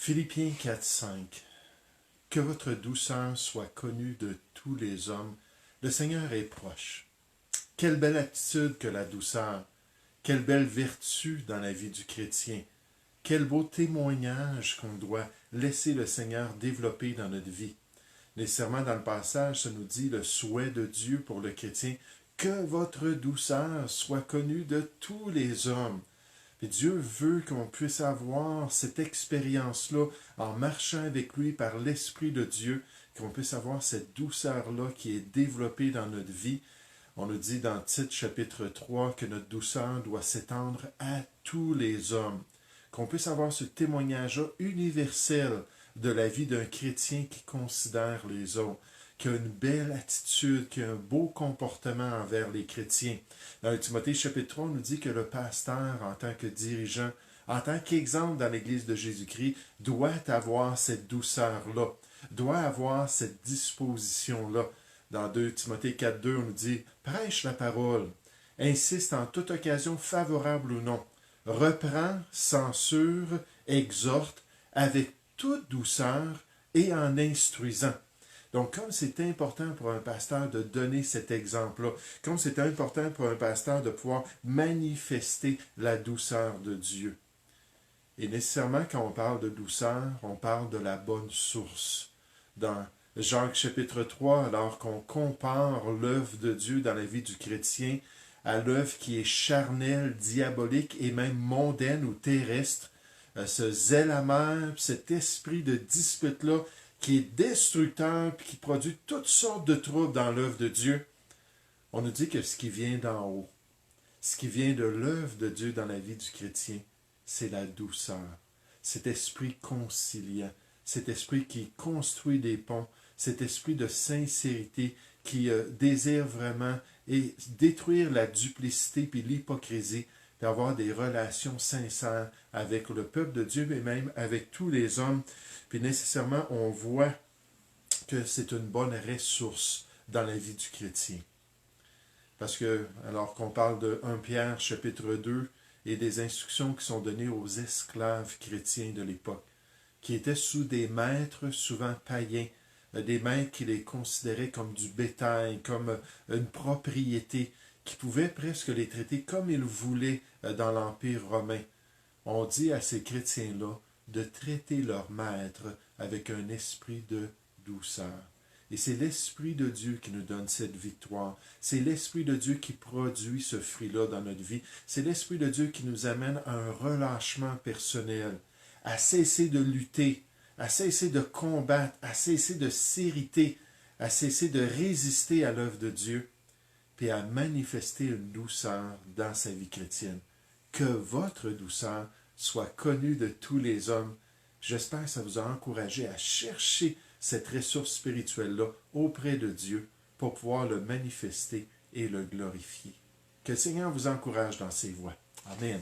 Philippiens 4:5. Que votre douceur soit connue de tous les hommes. Le Seigneur est proche. Quelle belle attitude que la douceur. Quelle belle vertu dans la vie du chrétien. Quel beau témoignage qu'on doit laisser le Seigneur développer dans notre vie. Nécessairement dans le passage, ça nous dit le souhait de Dieu pour le chrétien, que votre douceur soit connue de tous les hommes. Et Dieu veut qu'on puisse avoir cette expérience-là en marchant avec lui par l'Esprit de Dieu, qu'on puisse avoir cette douceur-là qui est développée dans notre vie. On nous dit dans Tite chapitre 3 que notre douceur doit s'étendre à tous les hommes. Qu'on puisse avoir ce témoignage-là universel de la vie d'un chrétien qui considère les autres, qui a une belle attitude, qui a un beau comportement envers les chrétiens. Dans Timothée chapitre 3, on nous dit que le pasteur, en tant que dirigeant, en tant qu'exemple dans l'Église de Jésus-Christ, doit avoir cette douceur-là, doit avoir cette disposition-là. Dans 2 Timothée 4:2, on nous dit « Prêche la parole, insiste en toute occasion favorable ou non, reprend, censure, exhorte avec toute douceur et en instruisant. » Donc, comme c'est important pour un pasteur de donner cet exemple-là, comme c'est important pour un pasteur de pouvoir manifester la douceur de Dieu. Et nécessairement, quand on parle de douceur, on parle de la bonne source. Dans Jacques chapitre 3, alors qu'on compare l'œuvre de Dieu dans la vie du chrétien à l'œuvre qui est charnelle, diabolique et même mondaine ou terrestre, ce zèle amer, cet esprit de dispute-là, qui est destructeur et qui produit toutes sortes de troubles dans l'œuvre de Dieu, on nous dit que ce qui vient d'en haut, ce qui vient de l'œuvre de Dieu dans la vie du chrétien, c'est la douceur, cet esprit conciliant, cet esprit qui construit des ponts, cet esprit de sincérité qui désire vraiment et détruire la duplicité puis l'hypocrisie, puis avoir des relations sincères avec le peuple de Dieu et même avec tous les hommes. Puis nécessairement, on voit que c'est une bonne ressource dans la vie du chrétien. Parce que, alors qu'on parle de 1 Pierre chapitre 2 et des instructions qui sont données aux esclaves chrétiens de l'époque, qui étaient sous des maîtres souvent païens, des maîtres qui les considéraient comme du bétail, comme une propriété, qui pouvaient presque les traiter comme ils voulaient dans l'Empire romain. On dit à ces chrétiens-là de traiter leur maître avec un esprit de douceur. Et c'est l'Esprit de Dieu qui nous donne cette victoire. C'est l'Esprit de Dieu qui produit ce fruit-là dans notre vie. C'est l'Esprit de Dieu qui nous amène à un relâchement personnel, à cesser de lutter, à cesser de combattre, à cesser de s'irriter, à cesser de résister à l'œuvre de Dieu, puis à manifester une douceur dans sa vie chrétienne. Que votre douceur soit connue de tous les hommes. J'espère que ça vous a encouragé à chercher cette ressource spirituelle-là auprès de Dieu pour pouvoir le manifester et le glorifier. Que le Seigneur vous encourage dans ses voies. Amen.